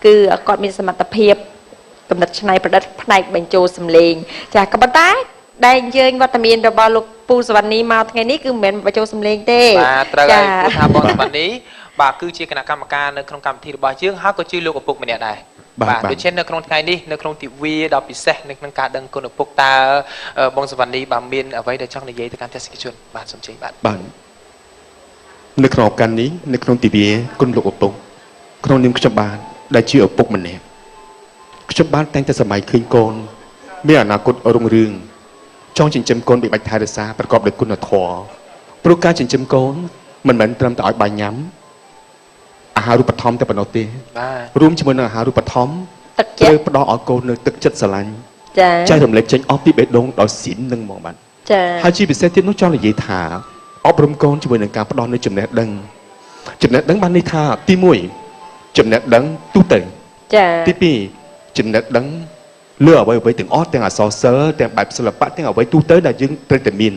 គឺគាត់មានសមត្ថភាពកំណត់ឆ្នៃប្រឌិតផ្នែកបញ្ចូលសម្លេងចាក៏ប៉ុន្តែដែលយើងវត្តមានរបស់លោកពូសវណ្ណីមកថ្ងៃនេះគឺមិនមែនបញ្ចូលសម្លេងទេបាទត្រូវហើយព្រោះថាបងសវណ្ណីបាទគឺជាគណៈកម្មការនៅក្នុងកម្មវិធីរបស់យើងហើយក៏ជាលោកឪពុកម្នាក់ដែរបាទដូច្នេះនៅក្នុងថ្ងៃនេះនៅក្នុងទិវាដ៏ពិសេសនៅក្នុងការដឹងគុណឪពុកតើបងសវណ្ណីបាទមានអ្វីដែលចង់និយាយទៅកាន់ទស្សនិកជនបាទសូមជ័យបាទនៅក្នុងឱកាសនេះនៅក្នុងទិវាគុណលោកឪពុកក្នុងនាមខ្ញុំបាទដែលជាឪពុកម្នាក់ខ្ញុំបានតែងតែសម័យឃើញកូនមានអនាគតរុងរឿងចង់ចិញ្ចឹមកូនបីបាច់ថែរក្សាប្រកបដោយគុណធម៌ព្រោះការចិញ្ចឹមកូនមិនមែនត្រឹមតែឲ្យបាយញ៉ាំអាហារូបត្ថម្ភតែប៉ុណ្ណោះទេបាទរួមជាមួយនឹងអាហារូបត្ថម្ភទឹកចិត្តត្រូវផ្ដល់ឲ្យកូននៅទឹកចិត្តស្រឡាញ់ចែករំលែកចេញអស់ពីបេះដូងដោយស៊ីននឹងហ្មងបាទចាហើយជាពិសេសទៀតនោះចង់និយាយថាអប់រំកូនជាមួយនឹងការផ្ដល់នូវចំណេះដឹងបានន័យថាទី1ចំណេះដឹងទូទៅចាទី2ចំណេះដឹងលើអ្វីៗទាំងអស់ទាំងអក្សរសិល្ប៍ទាំងបែបសិល្បៈទាំងអ្វីទូទៅដែលយើងត្រូវតែមាន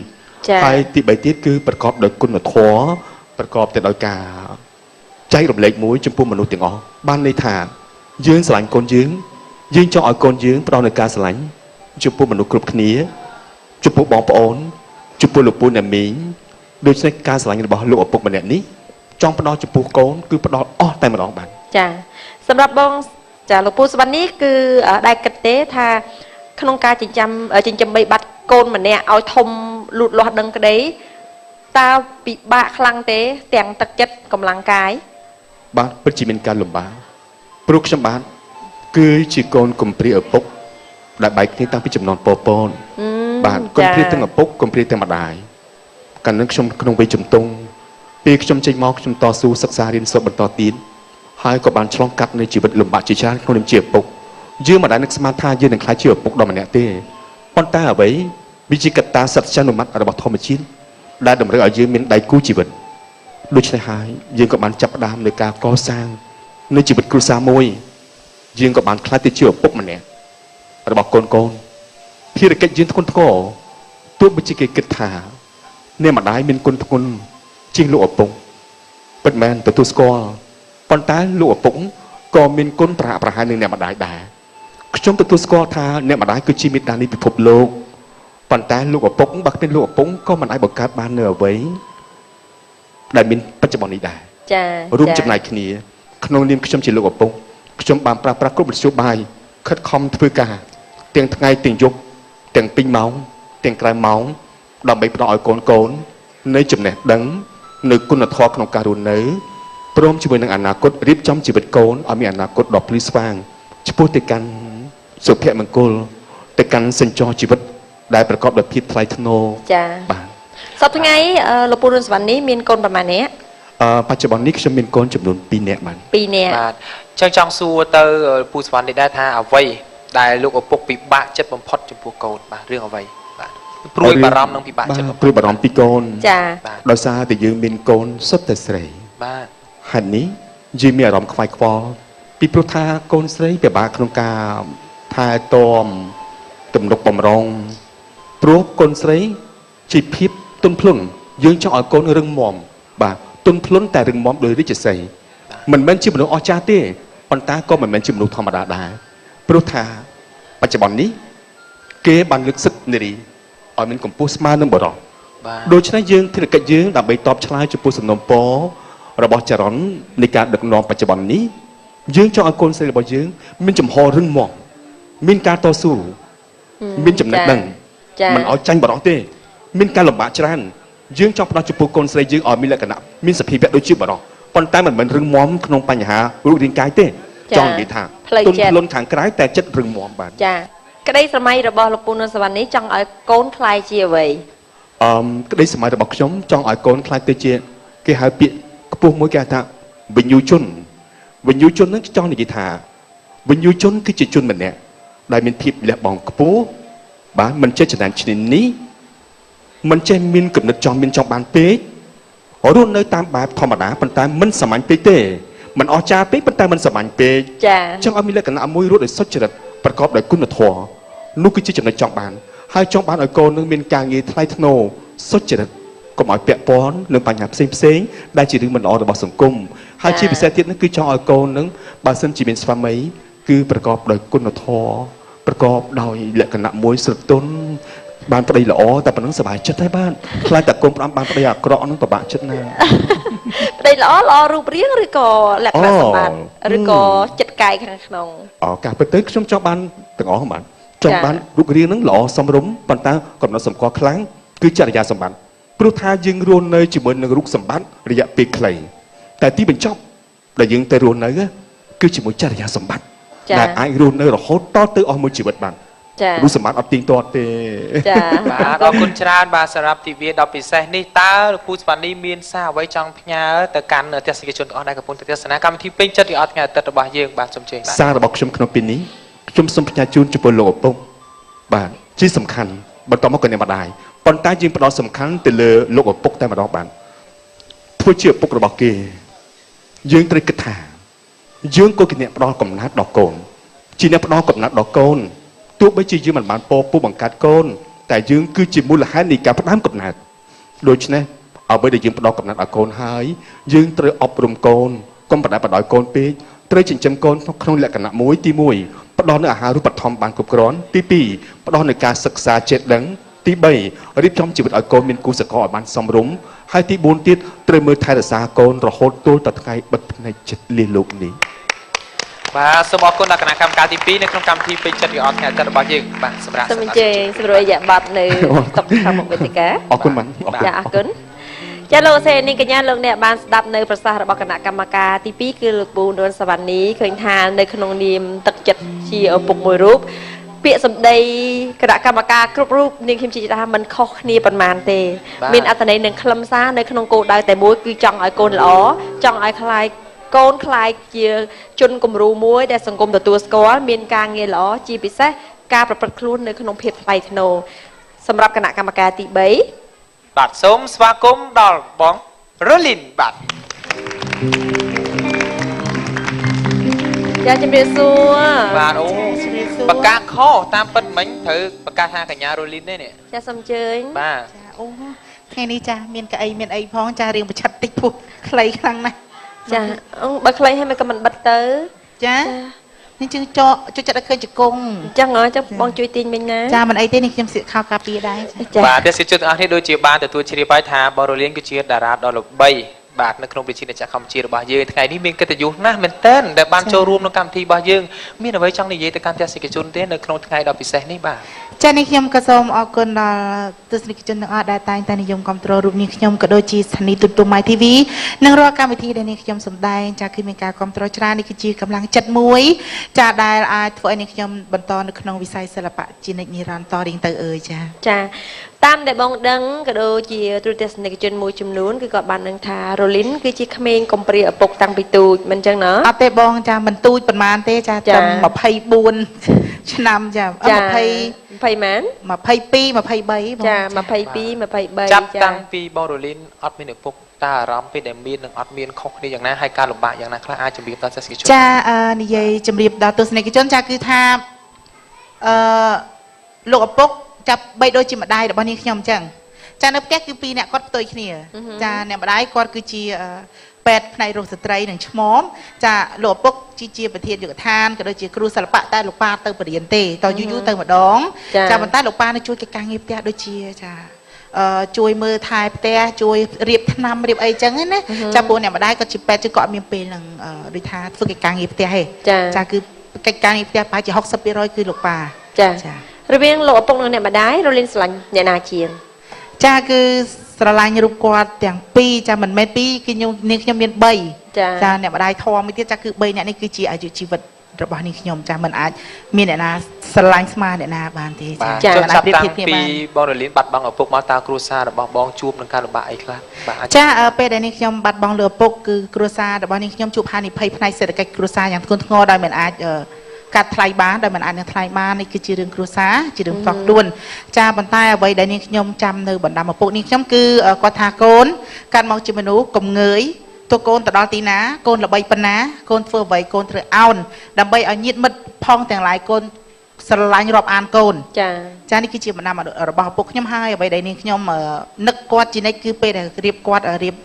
ហើយទី3ទៀតគឺប្រកបដោយគុណធម៌ប្រកបទៅដោយការចែករំលែកមួយចំពោះមនុស្សទាំងអស់បានន័យថាយើងស្រឡាញ់កូនយើងចង់ឲ្យកូនយើងផ្ដល់នូវការស្រឡាញ់ចំពោះមនុស្សគ្រប់គ្នាចំពោះបងប្អូនចំពោះលោកពូអ្នកមីងដូច្នេះការស្រឡាញ់របស់លោកឪពុកម្នាក់នេះចង់ផ្ដល់ចំពោះកូនគឺផ្ដល់អស់តែម្ដងបាទចាសម្រាប់បងចាលោកពូសវណ្ណីគឺដែលគិតទេថាក្នុងការចិញ្ចឹមបីបាត់កូនម្នាក់ឲ្យធំលូតលាស់ដឹងក្តីតើពិបាកខ្លាំងទេទាំងទឹកចិត្តកម្លាំងកាយបាទពិតជាមានការលំបាកព្រោះខ្ញុំបាទគឺជាកូនកំព្រាឪពុកដែលបែកគ្នាតាំងពីចំនួនពពនបាទកូនព្រាទាំងឪពុកកូនព្រាទាំងម្ដាយកាលនោះខ្ញុំក្នុងវ័យជំទង់ពេលខ្ញុំចេញមកខ្ញុំតស៊ូសិក្សារៀនសូត្របន្តទៀតហើយក៏បានឆ្លងកាត់នៅជីវិតលំបាកជាច្រើនក្នុងនាមជាឪពុកយើងមិនដែលនឹកស្មានថាយើងនឹងខ្លាចជាឪពុកដល់ម្នាក់ទេប៉ុន្តែអ្វីវាជាកត្តាសត្វចនុម័តរបស់ធម្មជាតិដែលតម្រូវឲ្យយើងមានដៃគូជីវិតដូច្នេះហើយយើងក៏បានចាប់ផ្ដើមនៃការកសាងនៅជីវិតគ្រួសារមួយយើងក៏បានខ្លាចទៅជាឪពុកម្នាក់របស់កូនភារកិច្ចយើងធ្ងន់ធ្ងរទោះបីជាគេគិតថាអ្នកម្ដាយមានគុណធ្ងន់ជាងលោកឪពុកពិតមែនទទួលស្គាល់ប៉ុន្តែលោកឪពុកក៏មានគុណប្រហែលនឹងអ្នកម្ដាយដែរខ្ញុំទទួលស្គាល់ថាអ្នកម្ដាយគឺជាមេត្តានៃពិភពលោកប៉ុន្តែលោកឪពុកបើគ្មានលោកឪពុកក៏មិនអាចបង្កើតបាននៅអ្វីដែលមានបច្ចុប្បន្ននេះដែរចារួមចំណែកគ្នាក្នុងនាមខ្ញុំជាលោកឪពុកខ្ញុំបានប្រើប្រាស់គ្រប់វិធីបាយខិតខំធ្វើការទាំងថ្ងៃទាំងយប់ទាំងពេញម៉ោងទាំងក្រៅម៉ោងដើម្បីផ្ដល់ឲ្យកូននៅចំណេះដឹងនៅគុណធម៌ក្នុងការរស់នៅព្រមជាមួយនឹងអនាគតរៀបចំជីវិតកូនឲ្យមានអនាគតដ៏ភ្លឺស្វាងឆ្ពោះទៅកាន់សុភមង្គលទៅកាន់សញ្ចរជីវិតដែលប្រកបដោយភាពថ្លៃថ្នូរចាបាទសប្តាហ៍ថ្ងៃលោកពូរុនសវណ្ណីមានកូនប្រមាណនាក់បច្ចុប្បន្ននេះខ្ញុំមានកូនចំនួន2នាក់បាទ2នាក់បាទចឹងចង់សួរទៅពូសវណ្ណីដែរថាអ្វីដែលលោកឪពុកពិបាកចិត្តបំផុតចំពោះកូនបាទរឿងអ្វីបាទព្រួយបារម្ភនឹងពិបាកចិត្តព្រួយបារម្ភពីកូនចាដោយសារតែយើងមានកូនសុទ្ធតែស្រីបាទហេតុនេះយើងមានអារម្មណ៍ខ្វាយខ្វល់ពីព្រោះថាកូនស្រីពិបាកក្នុងការថែទាំទំនុកបំរុងព្រោះកូនស្រីជាភាពទន់ភ្លន់យើងចង់ឲ្យកូនរឹងមាំបាទទន់ភ្លន់តែរឹងមាំដោយរាជសីមិនមែនជាមនុស្សអស្ចារ្យទេប៉ុន្តែក៏មិនមែនជាមនុស្សធម្មតាដែរព្រោះថាបច្ចុប្បន្ននេះគេបានលើកសិទ្ធិនារីឲ្យមានកម្ពស់ស្មើនឹងបុរសដូច្នេះយើងភារកិច្ចយើងដើម្បីតបឆ្លើយចំពោះសំណូមពររបស់ចរន្តនៃការដឹកនាំបច្ចុប្បន្ននេះយើងចង់ឲ្យកូនស្រីរបស់យើងមានចំហរឹងមាំមានការតស៊ូមានចំណេះដឹងមិនឲ្យចាញ់បរោះទេមានការលំបាកច្រើនយើងចង់ផ្ដល់ចំពោះកូនស្រីយើងឲ្យមានលក្ខណៈមានសភាពដូចជាបរោះប៉ុន្តែមិនមែនរឹងមាំក្នុងបញ្ហារូបរាងកាយទេចង់និយាយថាទុនលុនខាងក្រៅតែចិត្តរឹងមាំបាទចាក្តីស្រមៃរបស់លោកពូនុនសវណ្ណីចង់ឲ្យកូនខ្លាយជាអ្វីក្តីស្រមៃរបស់ខ្ញុំចង់ឲ្យកូនខ្លាយទៅជាគេហៅពាក្យខ្ពស់មួយគេហៅថាវិញ្ញូជននឹងចង់និយាយថាវិញ្ញូជនគឺជាជនម្នាក់ដែលមានភាពលះបង់ខ្ពស់បាទមិនចេះចំណានឈ្នានីសនេះមិនចេះមានគំនិតចង់មានចង់បានពេករស់នៅតាមបែបធម្មតាប៉ុន្តែមិនសាមញ្ញពេកទេមិនអស្ចារ្យពេកប៉ុន្តែមិនសាមញ្ញពេកចាចង់ឲ្យមានលក្ខណៈមួយរស់ដោយសុចរិតប្រកបដោយគុណធម៌នោះគឺជាចំណុចចង់បានហើយចង់បានឲ្យកូននឹងមានការងារថ្លៃថ្នូរសុចរិតកុំឲ្យពាក់ព័ន្ធនឹងបញ្ហាផ្សេងដែលជារឿងមិនល្អរបស់សង្គម ហើយជាពិសេសទៀតនោះគឺចង់ឲ្យកូននឹងបើសិនជាមានស្វាមីគឺប្រកបដោយគុណធម៌ប្រកបដោយលក្ខណៈមួយស្រទន់បានប្តីល្អតែប៉ុណ្្នឹងសុបាយចិត្តហើយបានខ្លាចតែកូនផ្ដាំបានប្តីអាក្រក់ហ្នឹងពិបាកចិត្តណាស់ប្តីល្អរូបរាងឬក៏លក្ខណៈសម្បត្តិឬក៏ចិត្តកាយខាងក្នុងការពិតទៅខ្ញុំចង់បានទាំងអស់បានចង់បានរូបរាងហ្នឹងល្អសមរម្យប៉ុន្តែកំណត់សម្គាល់ខ្លាំងគឺចរិយាសម្បត្តិព្រោះថាយើងរស់នៅជាមួយនឹងរូបសម្បត្តិរយៈពេលខ្លីតែទីបញ្ចប់ដែលយើងទៅរស់នៅគឺជាមួយចរិយាសម្បត្តិដែលអាចរស់នៅរហូតតទៅអស់មួយជីវិតបានរូបសម្បត្តិអត់ទៀងទាត់ទេចាបាទអរគុណច្រើនបាទសម្រាប់ទិវាដ៏ពិសេសនេះតើលោកពូស្វានីមានសារអ្វីចង់ផ្ញើទៅកាន់ទស្សនិកជនទាំងអស់ដែលកំពុងទស្សនាកម្មវិធីពេញចិត្តរាល់ថ្ងៃអាទិត្យរបស់យើងបាទសូមជើញបាទសាររបស់ខ្ញុំក្នុងពេលនេះខ្ញុំសូមផ្ញើជូនចំពោះលោកឪពុកបាទជាសំខាន់បន្តមកក៏អ្នកម្ដាយប៉ុន្តែយើងផ្ដោតសំខាន់ទៅលើលោកឪពុកតែម្ដងបានធ្វើជាឪពុករបស់គេយើងត្រូវគិតថាយើងក៏ជាអ្នកផ្ដល់កំណត់ដល់កូនជាអ្នកផ្ដល់កំណត់ដល់កូនទោះបីជាយើងមិនបានពោពុះបង្កើតកូនតែយើងគឺជាមូលហេតុនៃការផ្ដើមកំណត់ដូច្នេះអ្វីដែលយើងផ្ដល់កំណត់ឲ្យកូនហើយយើងត្រូវអប់រំកូនកុំបដិបដោយកូនពេកត្រូវចិញ្ចឹមកូនក្នុងលក្ខណៈមួយទី1ផ្ដល់នូវអាហារូបត្ថម្ភបានគ្រប់គ្រាន់ទី2ផ្ដល់នូវការសិក្សាចេះដឹងទី3រៀបចំជីវិតឲ្យកូនមានគូសកលឲ្យបានសមរម្យហើយទី4ទៀតត្រូវមើលថែរក្សាកូនរហូតទល់តែថ្ងៃបិទភ្នែកចិត្តលាលោកនេះបាទសូមអរគុណដល់គណៈកម្មការទី2នៅក្នុងកម្មវិធីពេញចិត្តរាល់ថ្ងៃអាទិត្យរបស់យើងបាទសម្រាប់សូមអញ្ជើញសម្រួលរយៈប័ត្រនៅតុខាងមុខវេទិកាអរគុណបាទចាអរគុណចាលោកសេនីកញ្ញាលោកអ្នកបានស្ដាប់នៅប្រសាសន៍របស់គណៈកម្មការទី2គឺលោកពូនួនសវណ្ណីឃើញថានៅក្នុងនាមទឹកចិត្តជាឪពុកមួយរូបពាក្យសម្ដីគណៈកម្មការគ្រប់រូបនាងខ្ញុំជឿថាมันខុសគ្នាប៉ុន្មានទេមានអត្ថន័យនិងខ្លឹមសារនៅក្នុងគោលដៅតែមួយគឺចង់ឲ្យកូនល្អចង់ឲ្យខ្លាយកូនខ្លាយជាជនគំរូមួយដែលសង្គមទទួលស្គាល់មានការងារល្អជាពិសេសការប្រព្រឹត្តខ្លួននៅក្នុងភាពថ្លៃថ្នូរសម្រាប់គណៈកម្មការទី3បាទសូមស្វាគមន៍ដល់បងរលីនបាទចាជំរាបសួរបាទអូបកាខុសតាមពិតមិញត្រូវបកាថាកញ្ញារលីនទេនេះចាសូមអញ្ជើញបាទចាអូថ្ងៃនេះចាមានកៅអីមានអីផងចារៀងប្រឆិតតិចពុះខ្លីខ្លាំងណាស់ចាបើខ្លីហើយមិនក៏មិនបិទទៅចានេះជឿចចិត្តឲ្យឃើញជង្គង់អញ្ចឹងបងជួយទាញមិញណាចាមិនអីទេនេះខ្ញុំសៀកខោការពារដែរបាទទេសជនទាំងអស់នេះដូចជាបានទទួលជ្រាបហើយថាបរលៀនគឺជាតារាដ៏ល្បីបាទនៅក្នុងប្រជាជាតិកម្ពុជារបស់យើងថ្ងៃនេះមានកិត្តិយសណាស់មែនទែនដែលបានចូលរួមក្នុងកម្មវិធីរបស់យើងមានអ្វីចង់និយាយទៅកាន់ទស្សនិកជនទេនៅក្នុងថ្ងៃដ៏ពិសេសនេះបាទចានេះខ្ញុំក៏សូមអរគុណដល់ទស្សនិកជនទាំងអស់ដែលតែងតែនិយមគ្រប់គ្រងរូបនាងខ្ញុំក៏ដូចជាស្ថានីយ៍ទូរទស្សន៍ My TV និងរាល់កម្មវិធីដែលនាងខ្ញុំសម្ដែងចាគឺមានការគ្រប់គ្រងច្រើននេះគឺជាកម្លាំងចិត្តមួយចាដែលអាចធ្វើឲ្យនាងខ្ញុំបន្តនៅក្នុងវិស័យសិល្បៈជានិច្ចនិរន្តរ៍តរៀងទៅអើយចាតាមដែលបងដឹងក៏ដូចជាទូរទស្សនិកជនមួយចំនួនគឺគាត់បានដឹងថារលីនគឺជាក្មេងកំព្រាឪពុកតាំងពីទូចមិនអញ្ចឹងណាអត់ទេបងចាមិនទូចប៉ុន្មានទេចាត្រឹម24ឆ្នាំចា20ម៉ាន22 23ចា22 23ចាប់តាំងពីបងរលីនអត់មានឪពុកតើអារម្មណ៍ពេលដែលមាននិងអត់មានខុសគ្នាយ៉ាងណាហើយការលំបាកយ៉ាងណាខ្លះអាចជម្រាបដល់ទស្សនិកជនចានិយាយជម្រាបដល់ទស្សនិកជនចាគឺថាលោកឪពុកចាប់បីដូចជាម្ដាយរបស់នាងខ្ញុំអញ្ចឹងចានៅផ្ទះគឺពីរអ្នកគាត់ផ្ទុយគ្នាចាអ្នកម្ដាយគាត់គឺជាពេទ្យផ្នែករោគស្ត្រីនិងឆ្មមចាលោកឪពុកជាប្រធានយុគឋានក៏ដូចជាគ្រូសិល្បៈតែលោកប៉ាទៅបរៀនទេតយូរទៅម្ដងចាប៉ុន្តែលោកប៉ានៅជួយកិច្ចការងារផ្ទះដូចជាចាជួយមើលថែផ្ទះជួយរៀបថ្នាំរៀបអីចឹងណាចាព្រោះអ្នកម្ដាយគាត់ជាពេទ្យchứគាត់មានពេលនឹងដូចថាធ្វើកិច្ចការងារផ្ទះទេចាគឺកិច្ចការងារផ្ទះប្រហែលជា60%គឺលោកប៉ាចារវាងលោកឪពុកនិងអ្នកម្ដាយរលីនស្រឡាញ់អ្នកណាជាងចាគឺស្រឡាញ់រូបគាត់ទាំងពីរចាមិនមែនពីរគឺនាងខ្ញុំមាន3ចាអ្នកម្ដាយធំមួយទៀតចាគឺ3អ្នកនេះគឺជាអាយុជីវិតរបស់នាងខ្ញុំចាមិនអាចមានអ្នកណាស្រឡាញ់ស្មើអ្នកណាបានទេចាចាប់តាំងពីបងរលីនបាត់បង់ឪពុកមកតើគ្រួសាររបស់បងជួបនឹងការលំបាកអីខ្លះបាទចាពេលដែលនាងខ្ញុំបាត់បង់លើឪពុកគឺគ្រួសាររបស់នាងខ្ញុំជួបហានិភ័យផ្នែកសេដ្ឋកិច្ចគ្រួសារយ៉ាងធ្ងន់ធ្ងរដោយមិនអាចកាត់ថ្លៃបានដោយមិនអាចនឹងថ្លៃបាននេះគឺជារឿងគ្រួសារជារឿងផ្ទាល់ខ្លួនចាប៉ុន្តែអ្វីដែលនាងខ្ញុំចាំនៅបណ្ដាំឪពុកនាងខ្ញុំគឺគាត់ថាកូនកាត់មកជាមនុស្សកុំងើយទោះកូនទៅដល់ទីណាកូនល្បីប៉ុណ្ណាកូនធ្វើអ្វីកូនត្រូវអោនដើម្បីឲ្យញាតិមិត្តផងទាំងឡាយកូនស្រឡាញ់រាប់អានកូនចានេះគឺជាបណ្ដាំរបស់ឪពុកខ្ញុំហើយអ្វីដែលនាងខ្ញុំនឹកគាត់ជានិច្ចគឺពេលដែលរៀបគាត់រៀប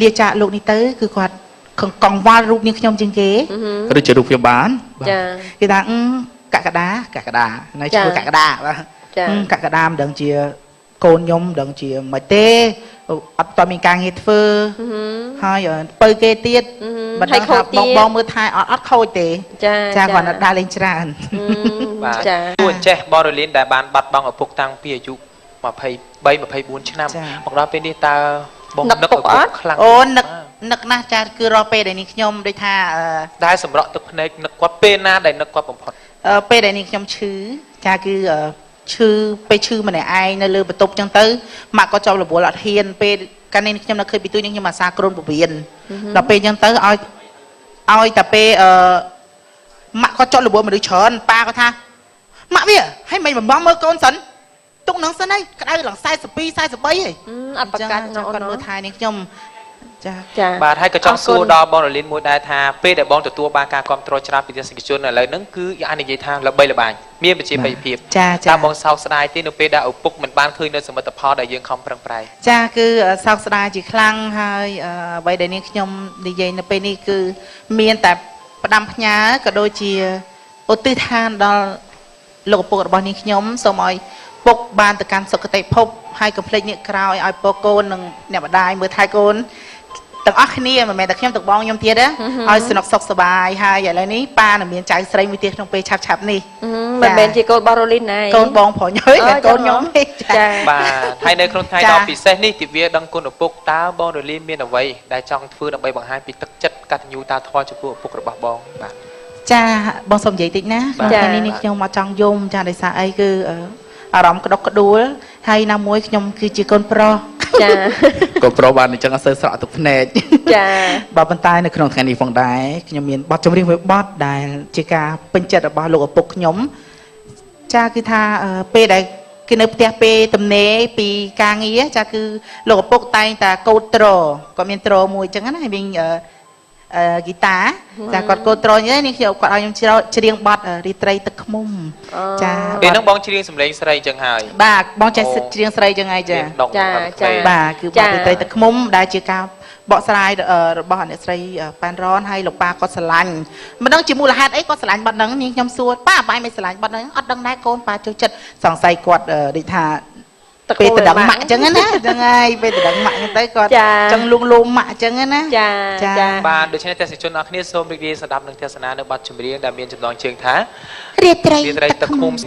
លាចាកលោកនេះទៅគឺគាត់ កងវ៉ាល់រូបនាងខ្ញុំជាងគេឬជារូបវាបាន ចា គេថាកក្កដានៅឈ្មោះកក្កដាបាទ ចា កក្កដាមិនដឹងជាកូនខ្ញុំមិនដឹងជាមិនទេអត់តមានការងារធ្វើហើយបើគេទៀតមិនដឹងថាបងមើលថែអត់ខូចទេ ចា ចាគាត់នៅដើរលេងច្រើន បាទ ចា ទោះចេះបរលីនដែលបានបាត់បង់ឪពុកតាំងពីអាយុ23-24 ឆ្នាំមកដល់ពេលនេះតើបងនឹកឪពុកខ្លាំង អូនឹកណាស់ចាគឺរាល់ពេលដែលនេះខ្ញុំដូចថា ដែលសម្រក់ទឹកភ្នែកនឹកគាត់ពេលណាដែលនឹកគាត់បំផុត ពេលដែលនេះខ្ញុំឈឺចាគឺឈឺពេលឈឺម្នាក់ឯងនៅលើបន្ទប់ចឹងទៅម៉ាក់ក៏ចប់រវល់អត់ហ៊ានពេលកាលនេះខ្ញុំនៅឃើញពីទូនេះខ្ញុំអាសាគ្រូនពវៀនដល់ពេលចឹងទៅឲ្យតែពេលម៉ាក់ក៏ចប់រវល់មនុស្សច្រើនប៉ាក៏ថាម៉ាក់វាហើយមិនបំងមើលកូនសិនទុកនឹងសិនហើយក្តៅឡើង42 43ហី អត់ប្រកាសនៅអូន គាត់មើលថែនេះខ្ញុំចា ចា បាទហើយក៏ចង់សួរដល់បងរលីនមួយដែរថាពេលដែលបងទទួលបានការគ្រប់គ្រងច្រើនពីទស្សនិកជនឥឡូវហ្នឹងគឺអាចនិយាយថាល្បីល្បាញមានប្រជាប្រិយភាពតើបងសោកស្ដាយទេនៅពេលដែលឪពុកមិនបានឃើញនៅសមិទ្ធផលដែលយើងខំប្រឹងប្រែង ចាគឺសោកស្ដាយជាខ្លាំងហើយអ្វីដែលនេះខ្ញុំនិយាយនៅពេលនេះគឺមានតែផ្ដាំផ្ញើក៏ដូចជាឧទ្ទិដ្ឋានដល់លោកឪពុករបស់នេះខ្ញុំសូមឲ្យពុកបានទៅកាន់សុគតិភពហើយកុំភ្លេចអ្នកក្រោយឲ្យពរកូននិងអ្នកម្ដាយមើលថែកូនទាំងអស់គ្នាមិនមែនតែខ្ញុំទាំងបងខ្ញុំទៀតណាឲ្យសុខសុខសប្បាយហើយឥឡូវនេះប៉ានឹងមានចៅស្រីមួយទៀតក្នុងពេលឆាប់នេះ មិនមែនជាកូនបរលីនណា កូនបងប្រុសហើយកូនខ្ញុំទេ ចា បាទហើយនៅក្នុងថ្ងៃដ៏ពិសេសនេះទិវាដឹងគុណឪពុកតើបងរលីនមានអ្វីដែលចង់ធ្វើដើម្បីបង្ហាញពីទឹកចិត្តកតញ្ញូតាធម៌ចំពោះឪពុករបស់បងបាទ ចាបងសូមនិយាយតិចណាថ្ងៃនេះខ្ញុំមកចង់យំចាដោយសារអីគឺអារម្មណ៍ក្តុកក្តួលហើយណាមួយខ្ញុំគឺជាកូនប្រុស ចា កូនប្រុសបានអញ្ចឹងអត់សូវស្រក់ទឹកភ្នែក ចា បាទប៉ុន្តែនៅក្នុងថ្ងៃនេះផងដែរខ្ញុំមានបទចម្រៀងមួយបទដែលជាការពេញចិត្តរបស់លោកឪពុកខ្ញុំចាគឺថាពេលដែលគឺនៅផ្ទះពេលទំនេរពីការងារចាគឺលោកឪពុកតែងតែកោតត្រគាត់មានត្រមួយអញ្ចឹងណាហើយមានហ្គីតាចាគាត់កោតត្រនេះនេះខ្ញុំគាត់ឲ្យខ្ញុំច្រៀងបទរីត្រីទឹកឃ្មុំចា ពេលហ្នឹងបងច្រៀងសម្លេងស្រីអញ្ចឹងហើយ បាទបងចេះច្រៀងស្រីអញ្ចឹងហើយចា ចា បាទគឺបទរីត្រីទឹកឃ្មុំដែលជាការបកស្រាយរបស់អ្នកស្រីប៉ែនរ៉នហើយលោកប៉ាគាត់ស្រឡាញ់មិនដឹងជាមូលហេតុអីគាត់ស្រឡាញ់បទហ្នឹងនាងខ្ញុំសួរប៉ាបាយមិនស្រឡាញ់បទហ្នឹងអត់ដឹងដែរកូនប៉ាចូលចិត្តសង្ស័យគាត់ដូចថាពេលតដឹងម៉ាក់អញ្ចឹងណាហ្នឹងហើយពេលតដឹងម៉ាក់អញ្ចឹងទៅគាត់ចង់លួងលោមម៉ាក់អញ្ចឹងណា ចាចា បាទដូច្នេះទស្សនិកជនអរគ្នាសូមរីករាយស្ដាប់នឹងទេសនានៅបទចម្រៀងដែលមានចំណងជើងថា រាត្រី រាត្រីទឹកឃ្មុំ រ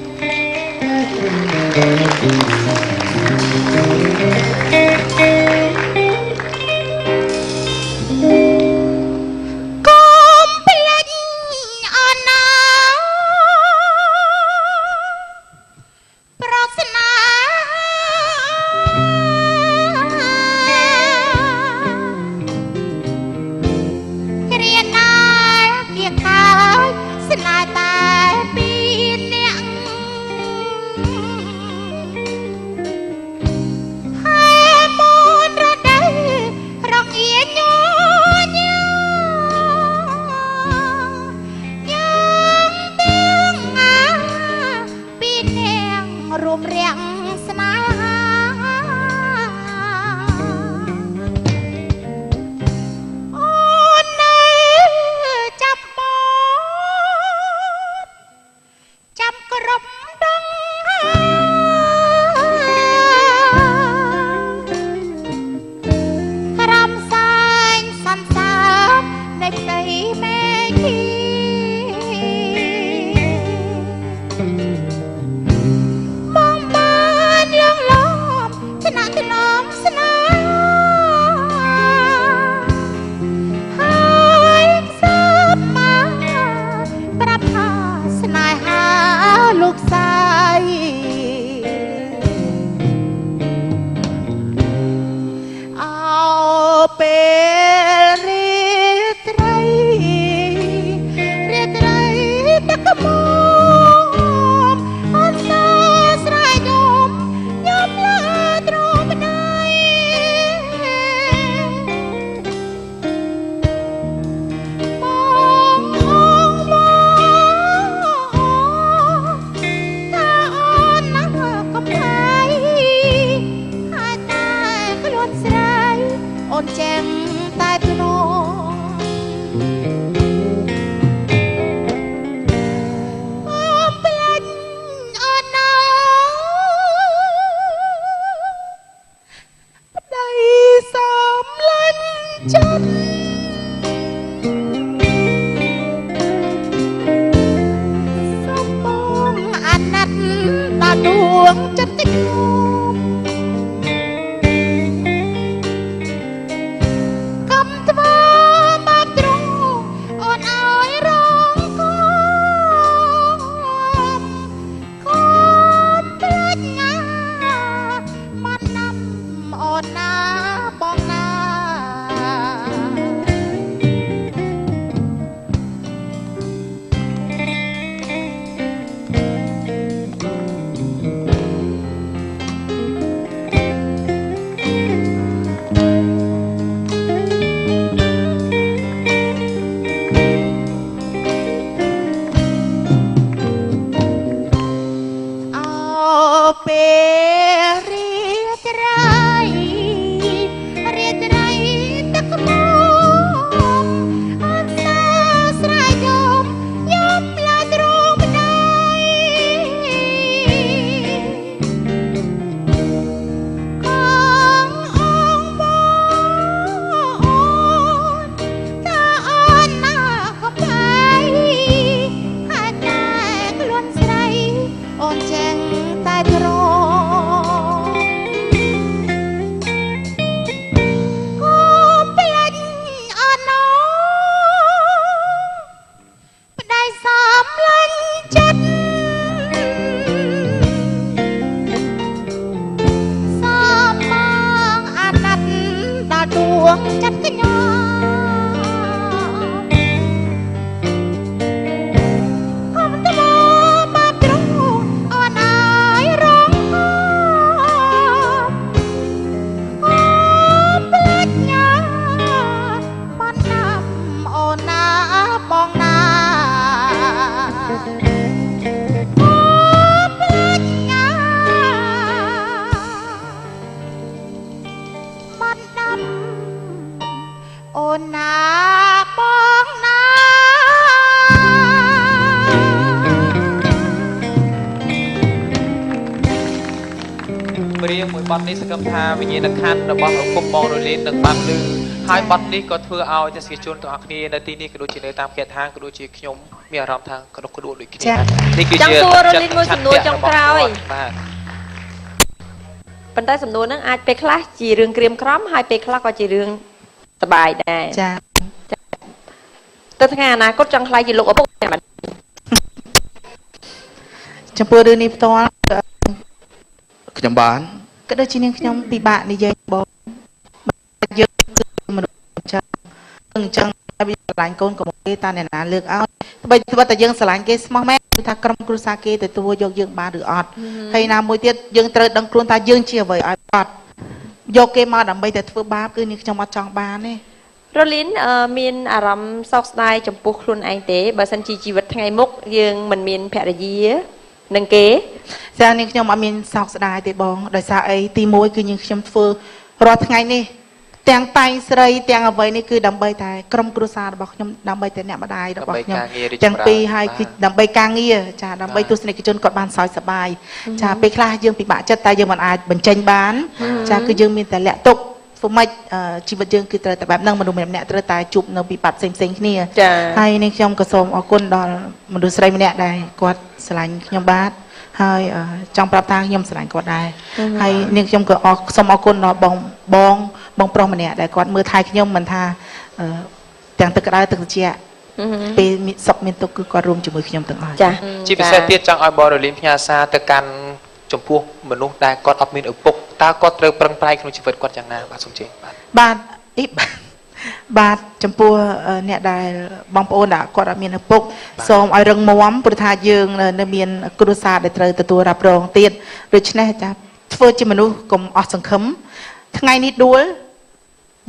អូនណាបងណា ព្រៀងមួយបទនេះសង្ឃឹមថាវិញ្ញាណក្ខន្ធរបស់ឪពុកបងរលីននឹងបានលឺហើយបទនេះក៏ធ្វើឲ្យទស្សនិកជនទាំងអស់គ្នានៅទីនេះក៏ដូចជានៅតាមខេត្តហាងក៏ដូចជាខ្ញុំមានអារម្មណ៍ថាក្តុកក្តួលដូចគ្នានេះគឺជា ចង់សួររលីនមួយសំណួរចុងក្រោយ បាទ ប៉ុន្តែសំណួរហ្នឹងអាចពេលខ្លះជារឿងក្រៀមក្រំហើយពេលខ្លះក៏ជារឿងសប្បាយដែរ ចា ទៅថ្ងៃអនាគតចង់ខ្លាយជាលោកឪពុកតែមិន ចំពោះរឿងនេះផ្ទាល់ ខ្ញុំបាន ក៏ដូចជានាងខ្ញុំពិបាកនិយាយបងយើងគឺមនុស្សអញ្ចឹងហើយវាឆ្លាញ់កូនកុំគេតាអ្នកណាលើកឲ្យបើតែយើងឆ្លាញ់គេស្មោះមែនគឺថាក្រុមគ្រួសារគេទទួលយកយើងបានឬអត់ហើយណាមួយទៀតយើងត្រូវដឹងខ្លួនថាយើងជាអ្វីឲ្យអត់យកគេមកដើម្បីតែធ្វើបាបគឺនាងខ្ញុំអត់ចង់បានទេ រលីនមានអារម្មណ៍សោកស្ដាយចំពោះខ្លួនឯងទេបើសិនជាជីវិតថ្ងៃមុខយើងមិនមានភរិយានឹងគេ ចានាងខ្ញុំអត់មានសោកស្ដាយទេបងដោយសារអីទី1គឺនាងខ្ញុំធ្វើរាល់ថ្ងៃនេះទាំងតែងស្រីទាំងអ្វីនេះគឺដើម្បីតែក្រុមគ្រួសាររបស់ខ្ញុំដើម្បីតែអ្នកម្ដាយរបស់ខ្ញុំទាំងពីរហើយគឺដើម្បីការងារចាដើម្បីទស្សនិកជនគាត់បានសោយសប្បាយចាពេលខ្លះយើងពិបាកចិត្តតែយើងមិនអាចបញ្ចេញបានចាគឺយើងមានតែលាក់ទុកធ្វើម៉េចជីវិតយើងគឺត្រូវតែបែបហ្នឹងមនុស្សម្នាក់ៗត្រូវតែជួបនៅវិបត្តិផ្សេងៗគ្នាហើយនាងខ្ញុំក៏សូមអរគុណដល់មនុស្សស្រីម្នាក់ដែលគាត់ស្រឡាញ់ខ្ញុំបាទហើយចង់ប្រាប់ថាខ្ញុំស្រឡាញ់គាត់ដែរហើយនាងខ្ញុំក៏សូមអរគុណដល់បងប្រុសម្នាក់ដែលគាត់មើលថែខ្ញុំមិនថាទាំងទឹកក្តៅទឹកត្រជាក់ពេលមានសុខមានទុក្ខគឺគាត់រួមជាមួយខ្ញុំទាំងអស់ ចា ជាពិសេសទៀតចង់ឲ្យបងរលីនផ្ញើសារទៅកាន់ចំពោះមនុស្សដែលគាត់អត់មានឪពុកតើគាត់ត្រូវប្រឹងប្រែងក្នុងជីវិតគាត់យ៉ាងណាបាទសូមជឿបាទ បាទចំពោះអ្នកដែលបងប្អូនដែលគាត់អត់មានឪពុកសូមឲ្យរឹងមាំព្រោះថាយើងនៅមានគ្រួសារដែលត្រូវទទួលរ៉ាប់រងទៀតដូច្នេះចាធ្វើជាមនុស្សកុំអស់សង្ឃឹមថ្ងៃនេះដួល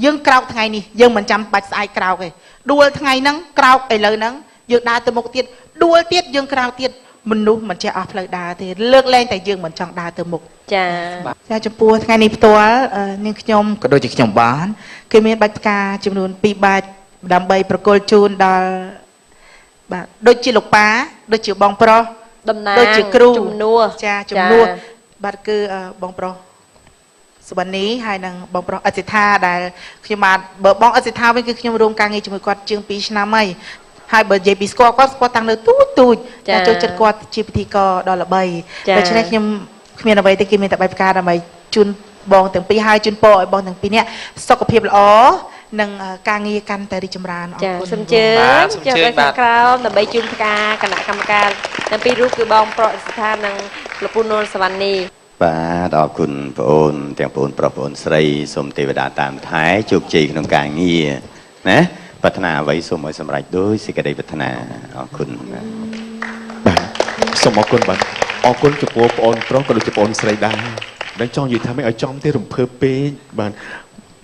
យើងក្រោកថ្ងៃនេះយើងមិនចាំបាច់ស្អែកក្រោកទេដួលថ្ងៃហ្នឹងក្រោកឥឡូវហ្នឹងយើងដើរទៅមុខទៀតដួលទៀតយើងក្រោកទៀតមនុស្សមិនចេះអស់ផ្លូវដើរទេលើកលែងតែយើងមិនចង់ដើរទៅមុខ ចា ចាចំពោះថ្ងៃនេះផ្ទាល់នាងខ្ញុំក៏ដូចជាខ្ញុំបានគឺមានបាច់ផ្កាចំនួន2បាច់ដើម្បីប្រគល់ជូនដល់បាទដូចជាលោកប៉ាដូចជាបងប្រុស តំណាង ដូចជាគ្រូ ជំនួស ចាជំនួសបាទគឺបងប្រុសសុវណ្ណីហើយនិងបងប្រុសអសិដ្ឋាដែលខ្ញុំបានបើបងអសិដ្ឋាវិញគឺខ្ញុំរួមការងារជាមួយគាត់ជាង2ឆ្នាំហើយបើនិយាយពីស្គាល់គាត់តាំងនៅទូចតែចូលចិត្តគាត់ជាពិធីករដ៏ល្បីដូច្នេះខ្ញុំគ្មានអ្វីទេគេមានតែបាយផ្កាដើម្បីជូនបងទាំងពីរហើយជូនពរឲ្យបងទាំងពីរនេះសុខភាពល្អនិងការងារកាន់តែរីកចម្រើនអរ ចា គុណ សូមជើញចូលទៅខាងក្រោមដើម្បីជូនផ្កាគណៈកម្មការទាំងពីររូបគឺបងប្រុសស្ថាននិងលោកពូនូនសវណ្ណី បាទអរគុណបងអូនទាំងបងអូនប្រុសបងអូនស្រីសូមទេវតាតាមថែជោគជ័យក្នុងការងារណាប្រាថ្នាអ្វីសូមឲ្យសម្រេចដោយសេចក្តីប្រាថ្នាអរគុណបាទ បាទសូមអរគុណបាទអរគុណចំពោះបងអូនប្រុសក៏ដូចជាបងអូនស្រីដែរដែលចង់និយាយថាមិនឲ្យចំទេរំភើបពេកបាទ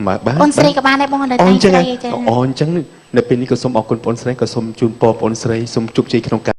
បាទ អូនស្រីក៏បានដែរបងនៅតែស្រីចា អូអញ្ចឹងនៅពេលនេះក៏សូមអរគុណបងអូនស្រីក៏សូមជូនពរបងអូនស្រីសូមជោគជ័យក្នុងការ